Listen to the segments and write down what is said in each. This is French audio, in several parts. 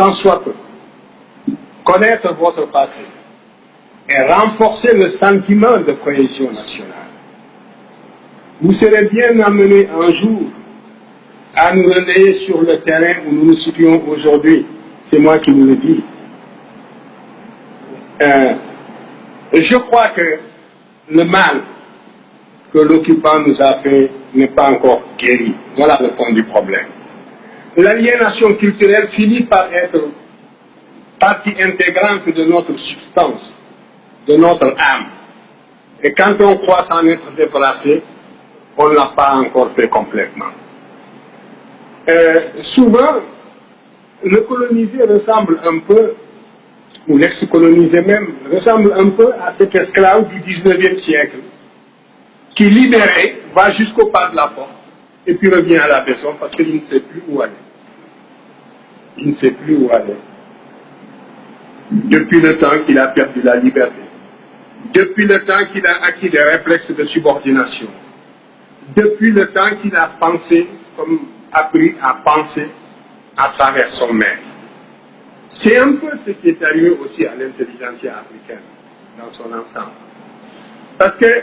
tant soit peu, connaître votre passé et renforcer le sentiment de cohésion nationale. Vous serez bien amené un jour à nous relayer sur le terrain où nous nous situons aujourd'hui. C'est moi qui vous le dis. Je crois que le mal que l'occupant nous a fait n'est pas encore guéri. Voilà le fond du problème. L'aliénation culturelle finit par être partie intégrante de notre substance, de notre âme. Et quand on croit s'en être déplacé, on ne l'a pas encore fait complètement. Souvent, le colonisé ressemble un peu, ou l'ex-colonisé même, ressemble un peu à cet esclave du 19e siècle, qui libéré va jusqu'au pas de la porte, et puis revient à la maison parce qu'il ne sait plus où aller. Il ne sait plus où aller. Depuis le temps qu'il a perdu la liberté, depuis le temps qu'il a acquis des réflexes de subordination, depuis le temps qu'il a pensé, comme appris à penser à travers son maître. C'est un peu ce qui est arrivé aussi à l'intelligentsia africaine dans son ensemble. Parce que,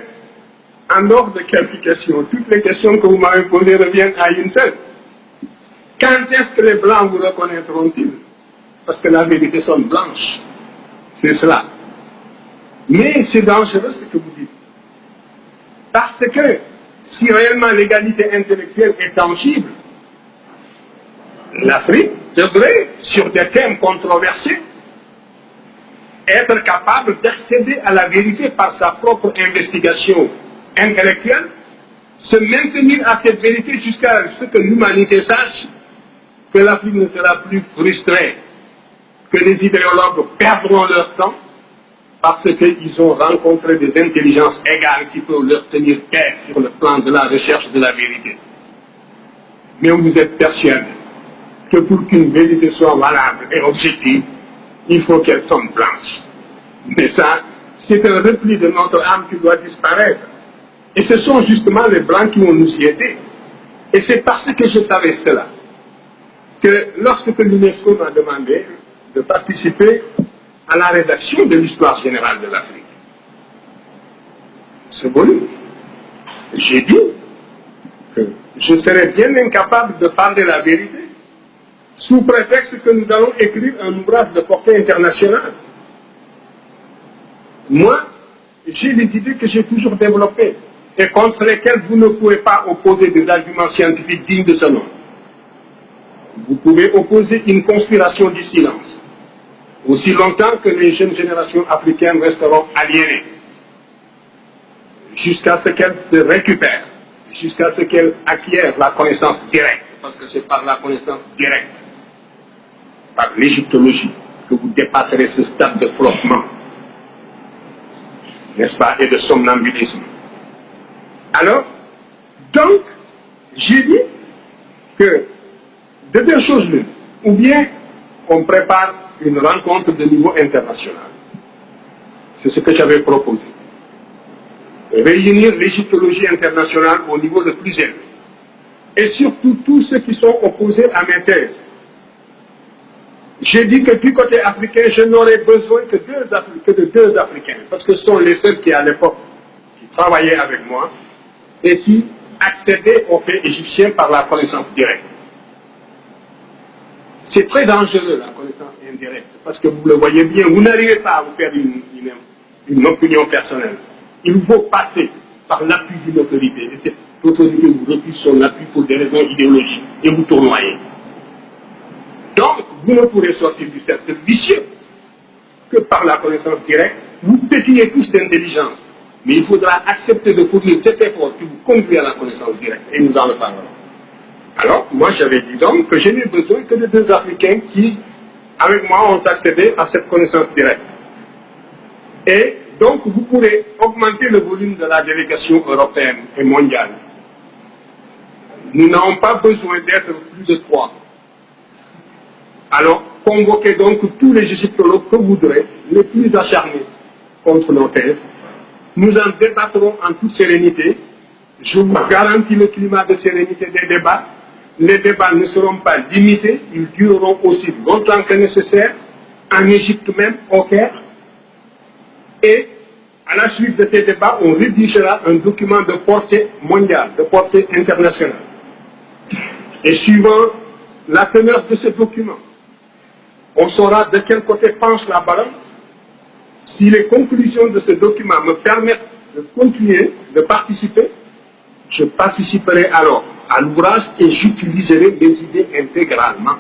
en dehors de quelques questions, toutes les questions que vous m'avez posées reviennent à une seule. Quand est-ce que les Blancs vous reconnaîtront-ils? Parce que la vérité sonne blanche. C'est cela. Mais c'est dangereux ce que vous dites. Parce que si réellement l'égalité intellectuelle est tangible, l'Afrique devrait, sur des thèmes controversés, être capable d'accéder à la vérité par sa propre investigation intellectuelle, se maintenir à cette vérité jusqu'à ce que l'humanité sache que l'Afrique ne sera plus frustrée, que les idéologues perdront leur temps parce qu'ils ont rencontré des intelligences égales qui peuvent leur tenir tête sur le plan de la recherche de la vérité. Mais vous êtes persuadé que pour qu'une vérité soit valable et objective, il faut qu'elle sonne blanche. Mais ça, c'est un repli de notre âme qui doit disparaître. Et ce sont justement les Blancs qui vont nous y aider. Et c'est parce que je savais cela que lorsque l'UNESCO m'a demandé de participer à la rédaction de l'histoire générale de l'Afrique, ce volume, j'ai dit que je serais bien incapable de parler la vérité sous prétexte que nous allons écrire un ouvrage de portée internationale. Moi, j'ai des idées que j'ai toujours développées et contre lesquelles vous ne pouvez pas opposer des arguments scientifiques dignes de ce nom. Vous pouvez opposer une conspiration du silence, aussi longtemps que les jeunes générations africaines resteront aliénées, jusqu'à ce qu'elles se récupèrent, jusqu'à ce qu'elles acquièrent la connaissance directe, parce que c'est par la connaissance directe, par l'égyptologie, que vous dépasserez ce stade de flottement, n'est-ce pas, et de somnambulisme. Alors, donc, j'ai dit que de deux choses l'une, ou bien on prépare une rencontre de niveau international. C'est ce que j'avais proposé. Réunir l'égyptologie internationale au niveau le plus élevé. Et surtout tous ceux qui sont opposés à mes thèses. J'ai dit que du côté africain, je n'aurais besoin que de deux Africains, parce que ce sont les seuls qui, à l'époque, qui travaillaient avec moi et qui accédaient aux faits égyptiens par la connaissance directe. C'est très dangereux, la connaissance indirecte, parce que vous le voyez bien, vous n'arrivez pas à vous faire une opinion personnelle. Il vous faut passer par l'appui d'une autorité, et cette autorité vous refuse son appui pour des raisons idéologiques, et vous tournoyez. Donc, vous ne pourrez sortir du cercle vicieux que par la connaissance directe. Vous pétillez tous d'intelligence, mais il faudra accepter de fournir cet effort qui vous conduit à la connaissance directe, et nous en reparlerons. Alors, moi j'avais dit donc que je n'ai besoin que de deux Africains qui, avec moi, ont accédé à cette connaissance directe. Et donc, vous pourrez augmenter le volume de la délégation européenne et mondiale. Nous n'avons pas besoin d'être plus de 3. Alors, convoquez donc tous les égyptologues que vous voudrez, les plus acharnés contre nos thèses. Nous en débattrons en toute sérénité. Je vous garantis le climat de sérénité des débats. les débats ne seront pas limités, ils dureront aussi longtemps que nécessaire, en Égypte même, au Caire. Et à la suite de ces débats, on rédigera un document de portée mondiale, de portée internationale. Et suivant la teneur de ce document, on saura de quel côté penche la balance. Si les conclusions de ce document me permettent de continuer, de participer, je participerai alors à l'ouvrage et j'utiliserai mes idées intégralement.